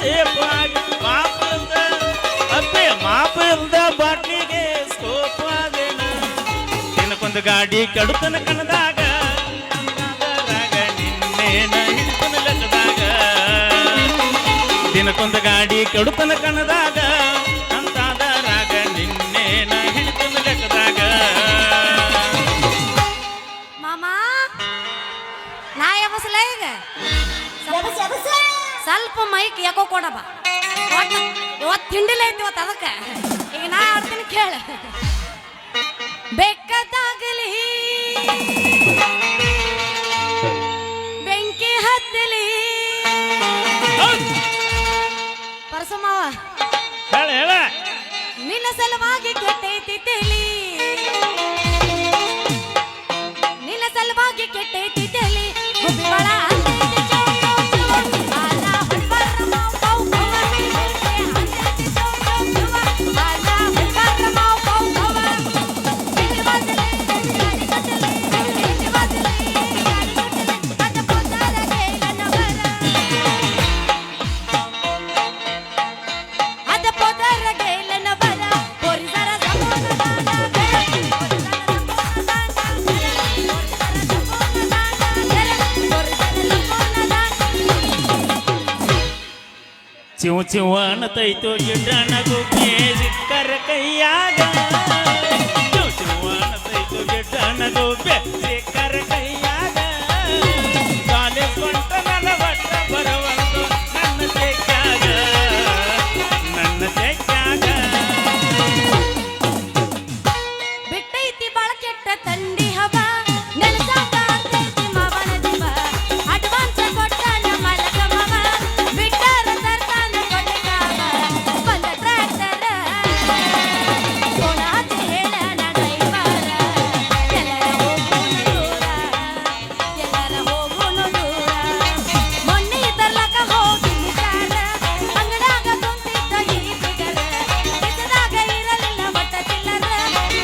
safe ಆಗಿ ಮಾಪ ಇಲ್ದ ಬಾಟ್ಲಿಗೆ scope ಆದೇನ ದಿನಕ್ಕೊಂದು ಗಾಡಿ ಕೆಡುತನ ಕಣದಾಗ ನಿನ್ನೇನ ಹಿಡಿತನ ಲೆಕ್ಕದಾಗ ದಿನಕ್ಕೊಂದು ಗಾಡಿ ಕೆಡುತನ ಕಣದಾಗ ಅಂತಾದ ರಾಗ ನಿನ್ನೇನ ಹಿಡಿತನ ಲೆಕ್ಕದಾಗ ಮಾಮಾ ನಾ ಎಬಸಲ ಈಗ ಸ್ವಲ್ಪ ಮೈಕ್ ಯಾಕೋ ಕೊಡಬ ಇವತ್ತು ತಿಂಡಿಲ್ಲ ಐತಿ ಇವತ್ತು ಅದಕ್ಕೆ ಈಗ ನಾ ಆಡ್ತೀನಿ ಕೇಳ ಬೆಕ್ಕದಾಗಲಿ ಬೆಂಕಿ ಹತ್ತಲಿ ಪರಸುಮಾವ ಹೇಳ ಹೇಳ ನಿನ್ನ ಸಲುವಾಗಿ ಕೆಟ್ಟೈತಿ ತಲಿ ನಿನ್ನ ಸಲುವಾಗಿ ಕೆಟ್ಟೈತಿ ತಲಿ ಹುಬ್ಬಿವಾಳ ಚಿವ ಚಿವನ ತೈತು ಗಿಡ್ಡನಗು ಬೇಸಿಕ್ಕರ ಕೈಯಾಗ ಚಿವ ಚಿವನ ತೈತು ಗಿಡ್ಡನಗು ಬೇಸಿಕ್ಕರ ಕೈಯಾಗ ಕಾಲೇಜ್ ಕೊಂಟ ನನ್ನ ಬಟ್ಟ ಬರವಲ್ದು ನನ್ನ ತೆಕ್ಕಾಗ ಬಿಟ್ಟೈತಿ ಬಾಳ ಕೆಟ್ಟ ತಂಡಿ ಹವ ನೆಲಸಾಗ ಆಗ್ತೈತಿ ಮಾವನ ದಿವ ಅಡ್ವಾನ್ಸ್ ಕೊಟ್ಟ ನಮ್ಮ ಲಗಮವ ಬಿಟ್ಟಾರ ತರ್ತಾನ ಕೊಟ್ಟಗಾವ ಬಂದ ಟ್ರ್ಯಾಕ್ಟರ ಕೋಣಾತಿ ಹೇಳ ಡ್ರೈವರ ಎಲ್ಲರ ಹೋಗುನು ದೂರ ಮೊನ್ನೆ ತರ್ಲಕ ಹೋಗಿ ನಿಜಾರ ಅಂಗಡ್ಯಾಗ ಕುಂತಿದ್ದ ಈ ಫಿಗರ ಕಿಸದಾಗ ಇರಲಿಲ್ಲ ಒಟ್ಟ ಚಿಲ್ಲರ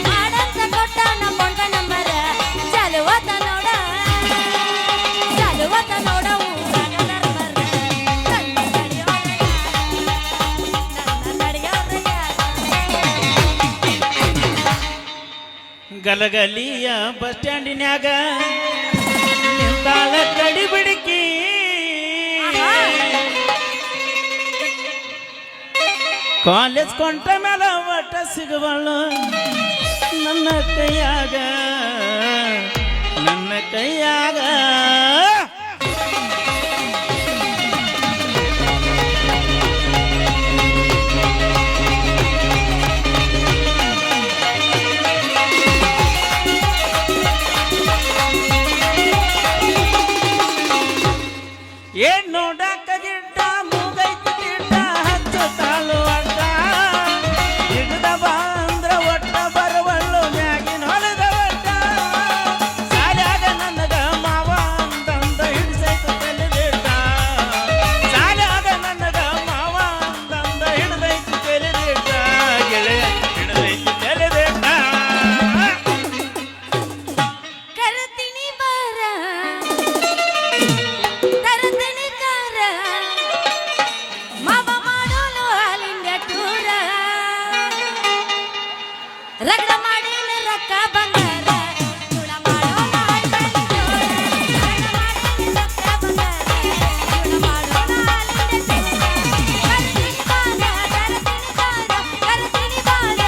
ಮಾಡಂತ ಕೊಟ್ಟ ನಮ್ಮೊಂದ ನಂಬರ ಚಲುವತ ನೋಡ ಊರಾಗ ದರ್ಬರ ನನ್ನ ನಡೆಯೋರ ಗಲಗಲಿಯ ಬಸ್ ಸ್ಟ್ಯಾಂಡಿನ್ಯಾಗ ನಿಂತಾಳ ಕಡಿ ಬಿಡಿಕಿ ಕಾಲೇಜ್ ಕೊಂಟ ಮೇಲೆ ಒಟ್ಟ ಸಿಗಬಾಳು ನನ್ನ ಕೈಯಾಗ ಏನ್ ನೋಡಾಕ ಗಿಡ್ಡ ಮೂಗೈತಿ ಗಿಡ್ಡ ಹಚ್ಚು ತಾಳು ಅಡ್ಡ ಹಿಡ್ದ ಬಂದ್ರ ಒಟ್ಟ ಬರವಳ್ಳು ಮ್ಯಾಗಿನ ಹೊಲದ ಒಟ್ಟ ಸಾಲ್ಯಾಗ ನನಗ ಮಾವ ಅಂತಂದ ಹಿಡ್ಸೈತು ತಲೆದಿಟ್ಟ ಸಾಲ್ಯಾಗ ನನಗ ಮಾವ ಅಂತಂದ ಹಿಡ್ದೈತು ತಲೆದಿಟ್ಟ ಗೆಳೆಯ ಹಿಡ್ದೈತು ತಲೆದಿಟ್ಟ ಕರತಿನಿ ಬಾರ ತರತನಿ ಕಾರ ಮಾವ ಮಾಡೋನು ಹಾಲಿಂದ ಟೂರ ರಗಡ ಮಾಡಿನ ರೊಕ್ಕ ಬಂಗಾರ ತುಳ ಮಾಡೋಣ ಹಾಲ್ಬಳ್ಳಿ ಜೋರ ರಗಡ ಮಾಡಿನ ರೊಕ್ಕ ಬಂಗಾರ ತುಳ ಮಾಡೋಣ ಹಾಲಿಂದ ಟೂರ ಕರತಿನಿ ಬಾರ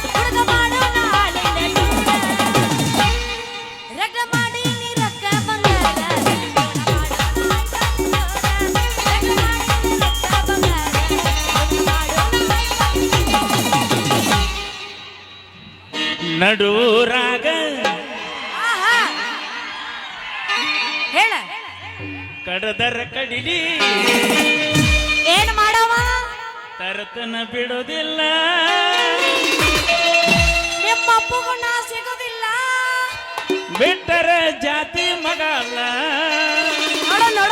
ಹುಡುಗ ಮಾಡೋಣ ಹಾಲಿಂದ ಟೂರ ರಗಡ ಮಾಡಿನಿ ರೊಕ್ಕ ಬಂಗಾರ ನಡುರಾಗ ಆಹಾ ಹೇಳ ಕಡದರ ಕಡಿಲಿ ಏನ್ ಮಾಡವ ತರತನ ಬಿಡೋದಿಲ್ಲ ನಿಮ್ಮ ಅಪ್ಪಗೂ ನಾ ಸಿಗೋದಿಲ್ಲ ಬಿಟ್ಟರ ಜಾತಿ ಮಗ ಅಲ್ಲ ನೋಡ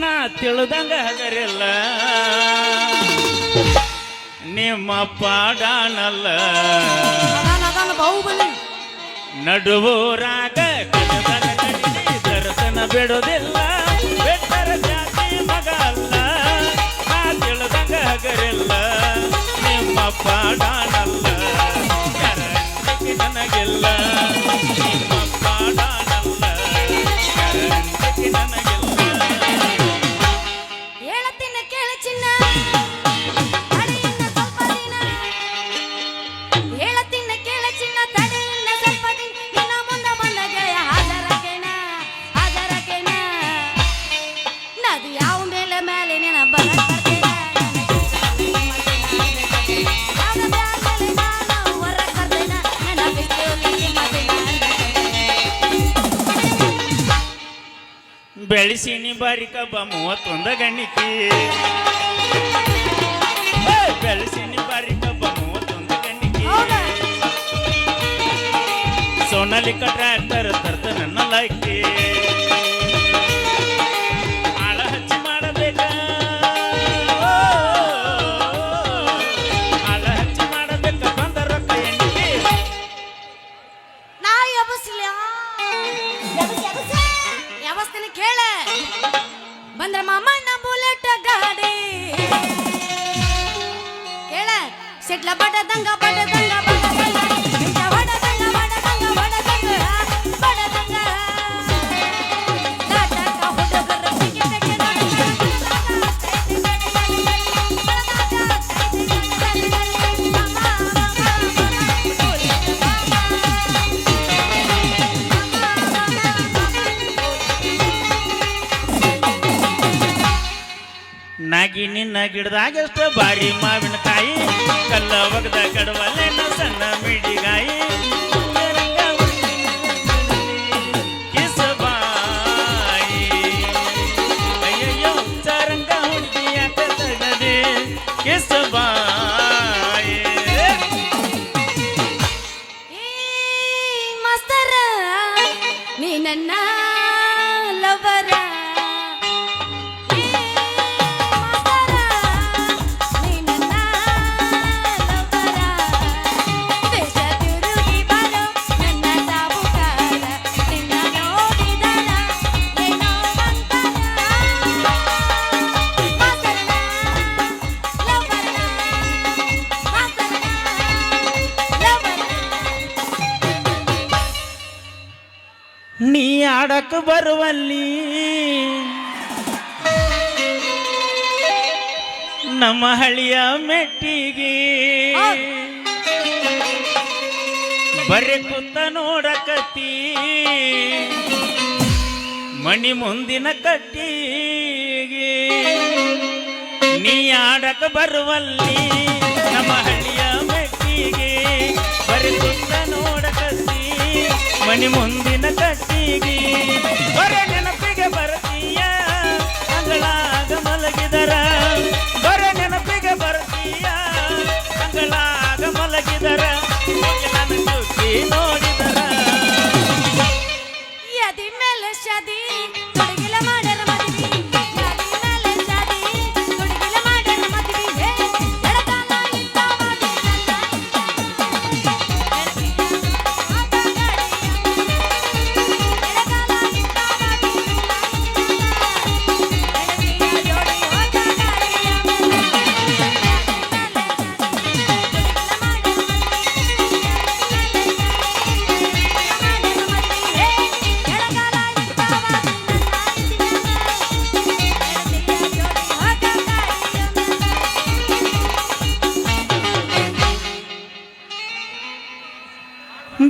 ನಾ ತಿಳಿದಂಗ ಹಗರಿಲ್ಲ ನಿಮ್ಮ ಪಾಡಾನಲ್ಲ ಅದಾನ ಬಾಹುಬಲಿ ನಡುವೂರಾಗ ಕಡದರ ಕಡಿಲಿ ತರತನ ಬಿಡೋದಿಲ್ಲ ಬಿಟ್ಟರ ಜಾತಿ ಮಗ ಅಲ್ಲ ಡಾನಲ್ಲ ಗ್ಯಾರಂಟಿ ನನಗಿಲ್ಲ ನಿಮ್ಮಪ್ಪ ಡಾನಲ್ಲ ಗ್ಯಾರಂಟಿ ನನಗಿಲ್ಲ ಹೇಳತ್ತಿನ ಕೇಳ ಚಿನ್ನ ತಡೆಯಿನ್ನ ಸ್ವಲ್ಪ ದಿನ ಹೇಳತ್ತಿನ ಕೇಳ ಚಿನ್ನ ತಡೆಯಿನ್ನ ಸ್ವಲ್ಪ ದಿನ ನಿನ್ನ ಮುಂದೆ ಬಂದ ಗೆಳೆಯ ಹಾಜರಕೇನ ನದು ಯಾವ ಮೇಲೆ ಮೇಲೆ ನಿನ್ನ ಬಲ ಕರ್ತೇನ ಬೆಳೆಸಿನಿ ಬಾರಿ ಕಬ್ಬ 31 ಗಣಿಕೆ ಬೆಳೆಸಿನಿ ಬಾರಿ ಕಬ್ಬ 31 ಗಣಿಕೆ ಸೋನಾಲಿಕ ಟ್ರ್ಯಾಕ್ಟರ್ ತರ್ತ ನನ್ನ ಲೈಕೆ ಆಳ ಹಚ್ಚಿ ಮಾಡಬೇಕ ಆಳ ಹಚ್ಚಿ ಮಾಡಬೇಕ ಬಂದ ರೊಕ್ಕ ಎಣ್ಣಿಕೆ ನಾ ಯಾವಸ್ತಿನ ಕೇಳ ಬಂದ್ರ ಮಾಮಣ್ಣ ಬುಲೆಟ್ ಗಾಡಿ ಕೇಳ ಸಿಟ್ಲ ಬಡದಂಗ ಬಡದಂಗ ಬಡದಂಗ ಇಂತ ಬಡದಂಗ ಬಡದಂಗ ಬಡದಂಗ ಬಡದಂಗ ನಾಟಕ ಹುಡುಗರ ಸಿಗಿ ನಾಗಿ ನಿನ್ನ ಗಿಡದಾಗಷ್ಟ ಬಾರಿ ಮಾವಿನಕಾಯಿ ಕಲ್ಲ ಒಗದ ಕಡವಲ್ಲೆನ ಸಣ್ಣ ಮಿಡಿಗಾಯಿ ಕಿಸಬಾಯಿ ಅಯ್ಯಯ್ಯೋ ಚರಂಗ ಹುಡುಗಿಯ ಕತ್ತಗದೆ ಕಿಸಬಾಯಿ ಮಾಸ್ತರ ನೀ ನನ್ನ ಲವರ ನೀ ಆಡಕ್ ಬರುವಲ್ಲಿ ನಮ್ಮ ಹಳಿಯ ಮೆಟ್ಟಿಗೆ ಬರೆ ಕುತ್ತ ನೋಡಕತ್ತಿ ಮಣಿ ಮುಂದಿನ ಕಟ್ಟಿಗೆ ನೀ ಆಡಕ್ ಬರುವಲ್ಲಿ ನಮ್ಮ ಹಳಿಯ ಮೆಟ್ಟಿಗೆ ಬರೆ ಕುತ್ತ ನೋಡಕತ್ತಿ ಮಣಿ ಮುಂದಿನ ಕಟ್ಟಿಗೆ ಬರೆ ನೆನಪಿಗೆ ಬರ್ತೀಯ ಅಂಗಳಾಗ ಮಲಗಿದರ ಬರೆ ನೆನಪಿಗೆ ಬರ್ತೀಯ ಅಂಗಳಾಗ ಮಲಗಿದರ ನನ್ನ ಚುಕ್ಕಿ ನೋಡಿದರ ಯದಿ ಮೇಲೆ ಶಾದಿ ತೊಡಗಿಲ ಮಾಡ್ಯಾರ ಮದ್ವಿ ಯದಿ ಮೇಲೆ ಶಾದಿ ತೊಡಗಿಲ ಮಾಡ್ಯಾರ ಮದ್ವಿ ಎಡಕಾಲ ಇದ್ದಾವಾದಿ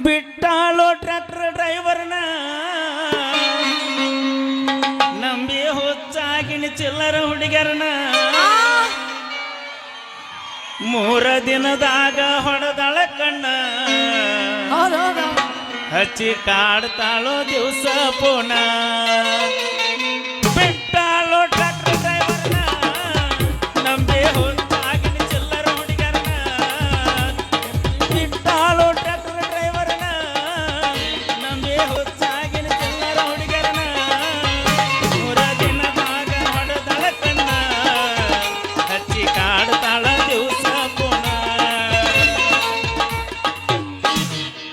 ಬಿಟ್ಟಾಳೋ ಟ್ರ್ಯಾಕ್ಟರ್ ಡ್ರೈವರ್ನ ನಂಬಿ ಹುಚ್ಚಾಗಿನ ಚಿಲ್ಲರ ಹುಡುಗರನ 3 ದಿನದಾಗ ಹೊಡೆದಳ ಕಣ್ಣ ಹಚ್ಚಿ ಕಾಡ್ತಾಳೋ ದಿವಸ ಪೋನ ಬಿಟ್ಟಾಳೋ ಟ್ರ್ಯಾಕ್ಟರ್ ಡ್ರೈವರ್ನ ನಂಬಿ ಹುಚ್ಚಾಗಿನ ಚಿಲ್ಲರ ಹುಡುಗರನ ಬಿಟ್ಟಾಳೋ ಟ್ರ್ಯಾಕ್ಟರ್ ಡ್ರೈವರ್ನ ನಂಬಿ ಹುಚ್ಚಾಗಿನ ಚಿಲ್ಲರ ಹುಡುಗರನ 3 ದಿನದಾಗ ಹೊಡೆದಳ ಕಣ್ಣ ಹಚ್ಚಿ ಕಾಡ್ತಾಳ ದಿವಸ ಪೋನ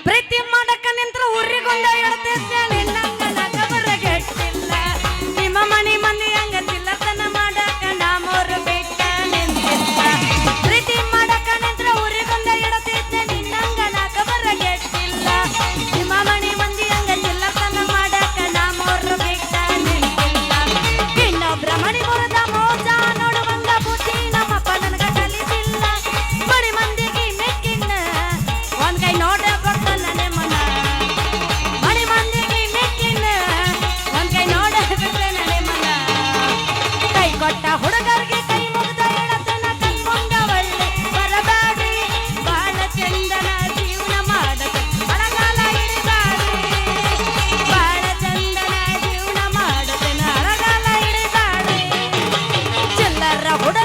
ಪ್ರೀತಿ ಮಾಡಕ ನಿಂತ್ರ ಊರಿಗೊಂಡ ಎಡ್ತಿದ್ದೆ ನಿನ್ನಂಗ ನಗಬರಗೆಟ್ಟಿಲ್ಲ ಕೊಟ್ಟ ಹುಡುಗರಿಗೆ ಕೈ ಮುಗ್ದ ಹೇಳತನ ಕಣ್ಮುಂದ ಒಳ್ಳೆ ಬರಬೇಡಿ ಬಾಳ ಚಂದನ ಜೀವನ ಮಾಡದ ಅಳಗಾಲ ಹಿಡಿದಾಡಿ ಬಾಳ ಚಂದನ ಜೀವನ ಮಾಡದನ ಅಳಗಾಲ ಹಿಡಿದಾಡಿ ಚಿಲ್ಲರ ಹುಡುಗ